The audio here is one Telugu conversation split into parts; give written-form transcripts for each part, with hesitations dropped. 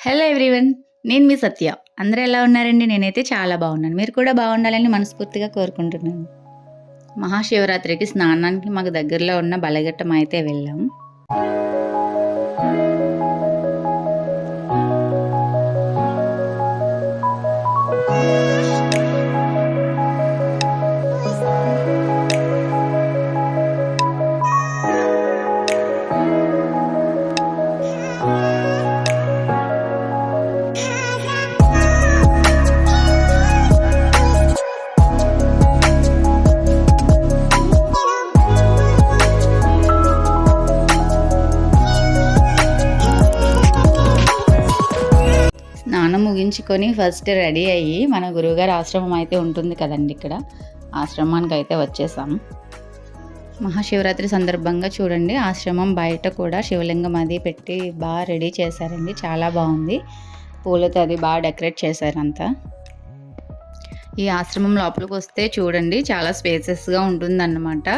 Hello everyone. నేను మీ సత్య. అందరూ ఎలా ఉన్నారండి? నేనైతే చాలా బాగున్నాను. మీరు కూడా బాగుండాలని మనస్ఫూర్తిగా కోరుకుంటున్నాను. మహాశివరాత్రికి స్నానానికి మాకు దగ్గరలో ఉన్న బలఘట్టం అయితే వెళ్ళాం. స్నానం ముగించుకొని ఫస్ట్ రెడీ అయ్యి మన గురువుగారి ఆశ్రమం అయితే ఉంటుంది కదండి, ఇక్కడ ఆశ్రమానికి అయితే వచ్చేసాం. మహాశివరాత్రి సందర్భంగా చూడండి, ఆశ్రమం బయట కూడా శివలింగం అది పెట్టి బాగా రెడీ చేశారండి. చాలా బాగుంది. పూలతో అది బాగా డెకరేట్ చేశారంతా. ఈ ఆశ్రమం లోపలికి వస్తే చూడండి, చాలా స్పేసెస్గా ఉంటుందన్నమాట.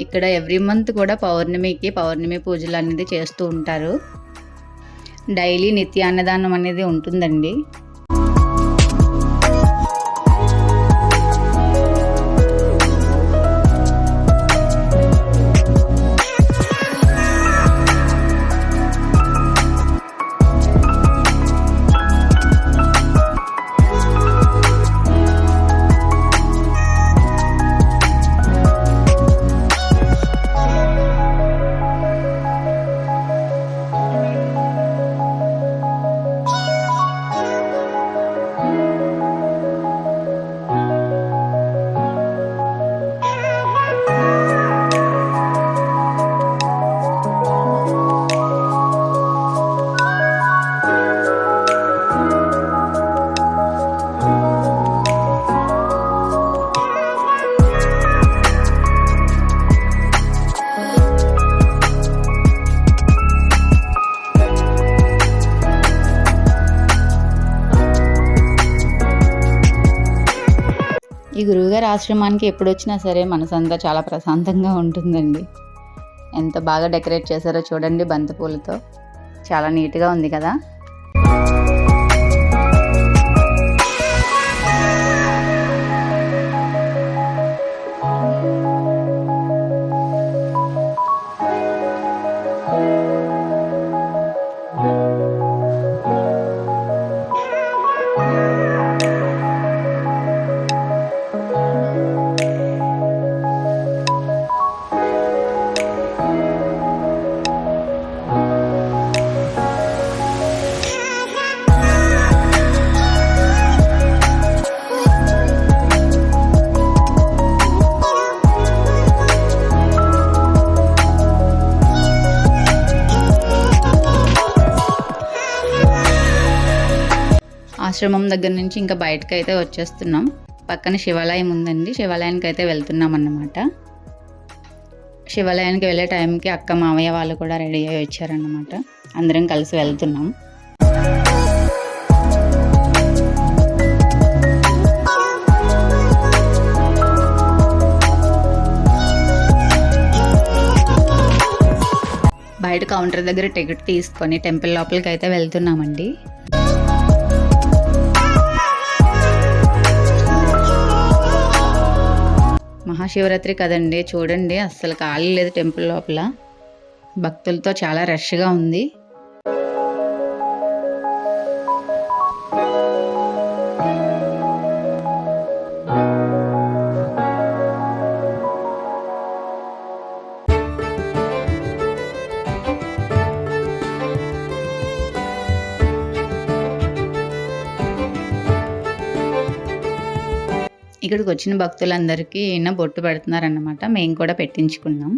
ఇక్కడ ఎవ్రీ మంత్ కూడా పౌర్ణమి పూజలు అనేది చేస్తూ ఉంటారు. డైలీ నిత్య అన్నదానం అనేది ఉంటుందండి. ఈ గురువుగారి ఆశ్రమానికి ఎప్పుడు వచ్చినా సరే మనసంతా చాలా ప్రశాంతంగా ఉంటుందండి. ఎంత బాగా డెకరేట్ చేశారో చూడండి, బంతిపూలతో చాలా నీట్గా ఉంది కదా. ఆశ్రమం దగ్గర నుంచి ఇంకా బయటకు అయితే వచ్చేస్తున్నాం. పక్కన శివాలయం ఉందండి, శివాలయానికి అయితే వెళ్తున్నాం అన్నమాట. శివాలయానికి వెళ్ళే టైంకి అక్క మావయ్య వాళ్ళు కూడా రెడీ అయ్యి వచ్చారన్నమాట. అందరం కలిసి వెళ్తున్నాం. బయట కౌంటర్ దగ్గర టికెట్ తీసుకొని టెంపుల్ లోపలికి అయితే వెళ్తున్నామండి. మహాశివరాత్రి కదండి, చూడండి అస్సలు ఖాళీ లేదు టెంపుల్ లోపల. భక్తులతో చాలా రష్గా ఉంది. ఇక్కడికి వచ్చిన భక్తులందరికీ ఈయన బొట్టు పెడుతున్నారన్నమాట. మేము కూడా పెట్టించుకున్నాం.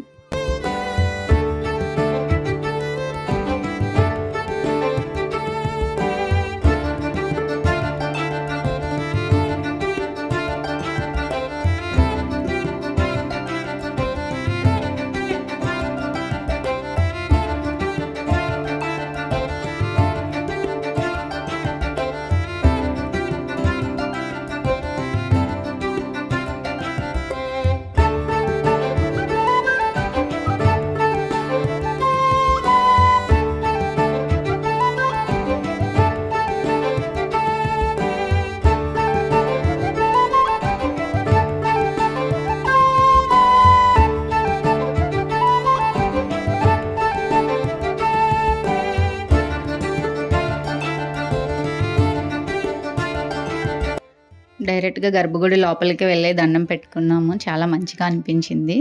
డైరెక్ట్గా గర్భగుడి లోపలికి వెళ్ళి దండం పెట్టుకున్నాము. చాలా మంచిగా అనిపించింది.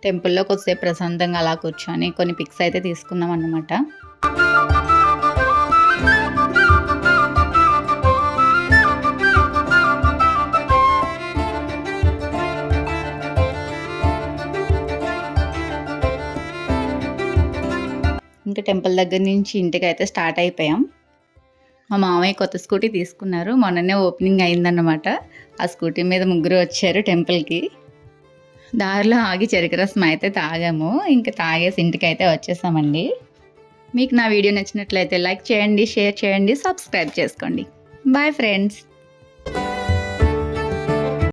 టెంపుల్‌లో కొద్దిసేపు ప్రశాంతంగా అలా కూర్చొని కొన్ని పిక్స్ అయితే తీసుకున్నాం అన్నమాట. ఇంకా టెంపుల్ దగ్గర నుంచి ఇంటికైతే స్టార్ట్ అయిపోయాం. మా మామయ్య కొత్త స్కూటీ తీసుకున్నారు. మొన్ననే ఓపెనింగ్ అయిందన్నమాట. ఆ స్కూటీ మీద ముగ్గురు వచ్చారు టెంపుల్‌కి. దారిలో ఆగి చెరుకు రసం అయితే తాగాము. ఇంకా తాగేసి ఇంటికైతే వచ్చేసామండి. మీకు నా వీడియో నచ్చినట్లయితే లైక్ చేయండి, షేర్ చేయండి, సబ్స్క్రైబ్ చేసుకోండి. Bye friends.